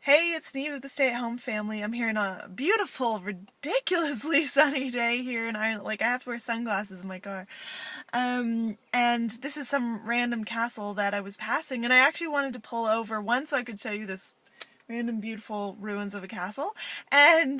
Hey, it's Niamh of the Stay-at-Home Family. I'm here on a beautiful, ridiculously sunny day here in Ireland. Like, I have to wear sunglasses in my car. And this is some random castle that I was passing, and I actually wanted to pull over, one, so I could show you this random beautiful ruins of a castle, and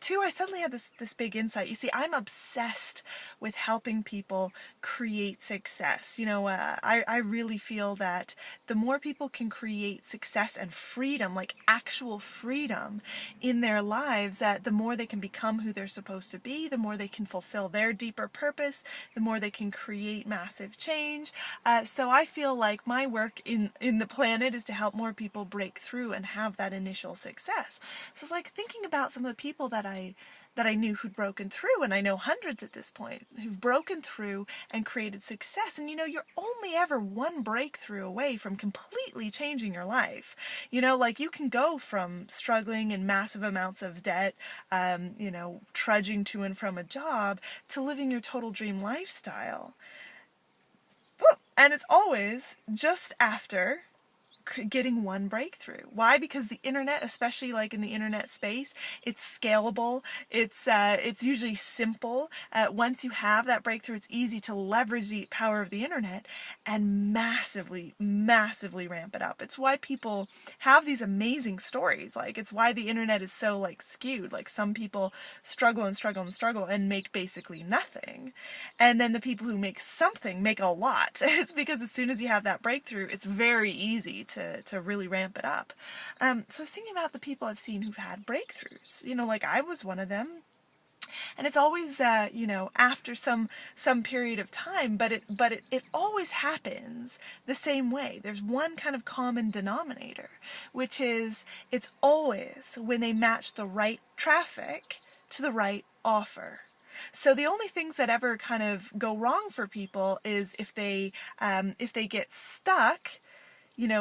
two, I suddenly had this big insight. You see, I'm obsessed with helping people create success. I really feel that the more people can create success and freedom, like actual freedom in their lives, that the more they can become who they're supposed to be, the more they can fulfill their deeper purpose, the more they can create massive change. So I feel like my work in the planet is to help more people break through and have that initial success. So it's like thinking about some of the people that I knew who'd broken through, and I know hundreds at this point who've broken through and created success. And you're only ever one breakthrough away from completely changing your life. Like, you can go from struggling in massive amounts of debt, trudging to and from a job, to living your total dream lifestyle. And it's always just after getting one breakthrough. Why? Because the internet, especially like in the internet space, it's scalable. It's usually simple. Once you have that breakthrough, it's easy to leverage the power of the internet and massively, massively ramp it up. It's why people have these amazing stories. Like, it's why the internet is so like skewed. Like, some people struggle and struggle and struggle and make basically nothing. And then the people who make something make a lot. It's because as soon as you have that breakthrough, it's very easy to really ramp it up. So I was thinking about the people I've seen who've had breakthroughs. Like, I was one of them. And it's always, after some period of time, but it always happens the same way. There's one kind of common denominator, which is it's always when they match the right traffic to the right offer. So the only things that ever kind of go wrong for people is if they get stuck,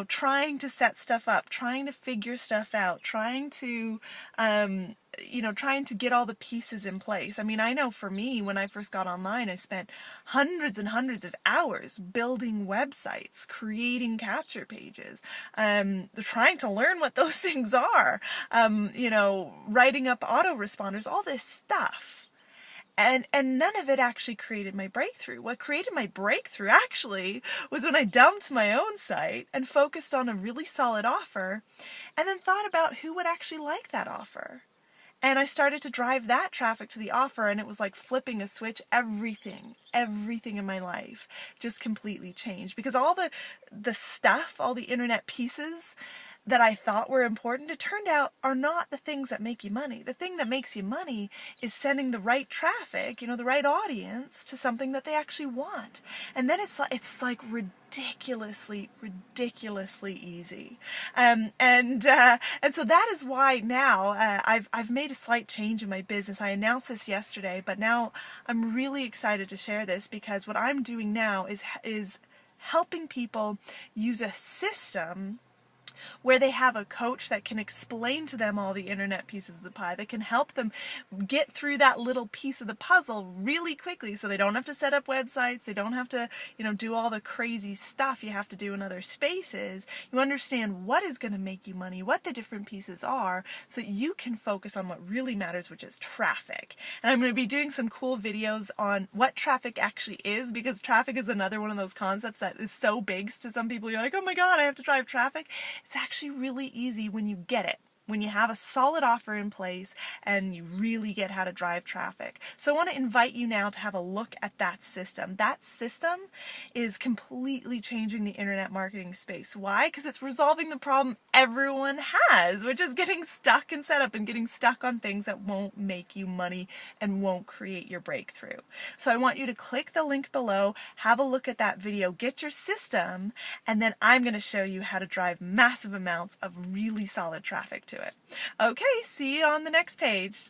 trying to set stuff up, trying to figure stuff out, trying to get all the pieces in place. I mean, I know for me, when I first got online, I spent hundreds and hundreds of hours building websites, creating capture pages, trying to learn what those things are, writing up autoresponders, all this stuff. And none of it actually created my breakthrough. What created my breakthrough actually was when I dumped my own site and focused on a really solid offer, and then thought about who would actually like that offer. And I started to drive that traffic to the offer, and it was like flipping a switch. Everything in my life just completely changed, because all the stuff, all the internet pieces that I thought were important, it turned out are not the things that make you money. The thing that makes you money is sending the right traffic, the right audience, to something that they actually want. And then it's like ridiculously easy. And so that is why now I've made a slight change in my business. I announced this yesterday, but now I'm really excited to share this, because what I'm doing now is helping people use a system where they have a coach that can explain to them all the internet pieces of the pie, that can help them get through that little piece of the puzzle really quickly, so they don't have to set up websites, they don't have to, do all the crazy stuff you have to do in other spaces. You understand what is going to make you money, what the different pieces are, so that you can focus on what really matters, which is traffic. And I'm going to be doing some cool videos on what traffic actually is, because traffic is another one of those concepts that is so big to some people. You're like, oh my God, I have to drive traffic. It's actually really easy when you get it, when you have a solid offer in place and you really get how to drive traffic. So I want to invite you now to have a look at that system. That system is completely changing the internet marketing space. Why? Because it's resolving the problem everyone has, which is getting stuck in setup and getting stuck on things that won't make you money and won't create your breakthrough. So I want you to click the link below, have a look at that video, get your system, and then I'm going to show you how to drive massive amounts of really solid traffic to it. Okay, see you on the next page.